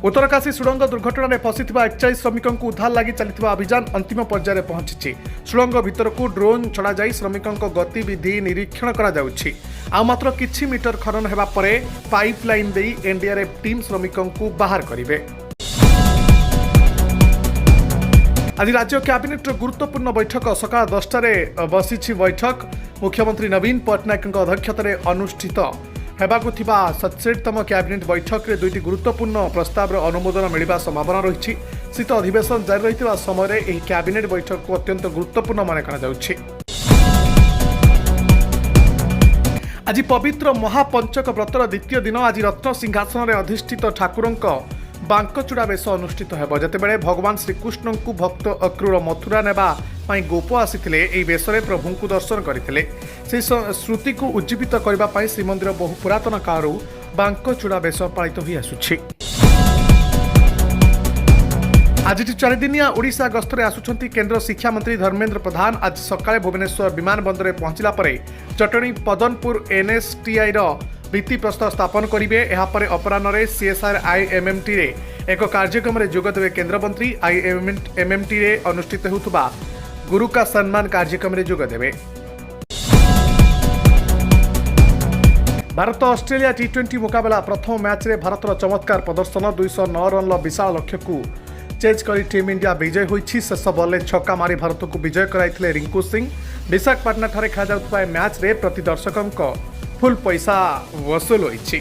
उत्तरकाशी सुड़ंग दुर्घटना में फसी 41 श्रमिकों को उद्धार लगी चली अभियान अंतिम पर्यायर पहुंची। सुड़ंग भितर को ड्रोन छड़ा जाई श्रमिकों गतिविधि निरीक्षण करा मात्र किछि मीटर खनन हेबा परे पाइपलाइन दे एनडीआरएफ टीम श्रमिकों को बाहर करिवे। आज राज्य कैबिनेट गुरुत्वपूर्ण बैठक सकाळ 10टार बसी बैठक मुख्यमंत्री नवीन पट्टनायक अध्यक्षतार अनुष्ठित हेबाकु थिबा 67तम कैबिनेट बैठक में 2टी गुरुत्वपूर्ण प्रस्ताव अनुमोदन मिलवा संभावना रही। शीत अधिवेशन जारी रही समय यह कैबिनेट बैठक को अत्यंत गुरुत्वपूर्ण मान करा। आज पवित्र महापंचक व्रतर द्वितीय दिन आज रत्न सिंहासन में अधिष्ठित ठाकुर बांकचूड़ा बेश अनुष्ठित हो जितेबाला भगवान श्रीकृष्ण को भक्त अक्रूर मथुरा नेबा गोप आसीथिले एही बेशरे प्रभु को दर्शन करथिले। से श्रुति को उज्जीवित करने श्रीमंदिर बहु पुरातन कालरू बांकचूड़ा बेश पालित हो आसुछि। आज 4 दिनिया ओडिशा गस्तरे आसुछंती केंद्र शिक्षा मंत्री धर्मेंद्र प्रधान। आज सकाळे भुवनेश्वर विमान बंदर पहुंचला परे जटणी पदनपुर एनएसटीआई भित्ति प्रस्तर स्थापन करेंगे। यापर अपराह सीएसआर आईएमएमटी रे एक कार्यक्रम में जोगदेवे केन्द्रमंत्री। आईएमएमटी रे अनुष्ठित होता गुरु का सम्मान कार्यक्रम में जोगदेवे। भारत ऑस्ट्रेलिया टी20 मुकाबला प्रथम मैच रे भारतर चमत्कार प्रदर्शन 209 रन विशाल लक्ष्य को चेज कर टीम इंडिया विजय होईछि। शेष बॉल छक्का मारी भारत को विजय कराइथिले रिंकू सिंह। विशाखापट्टनम ठारे खेला मैच रे प्रति दर्शकों फुल पैसा वसूल होईछि।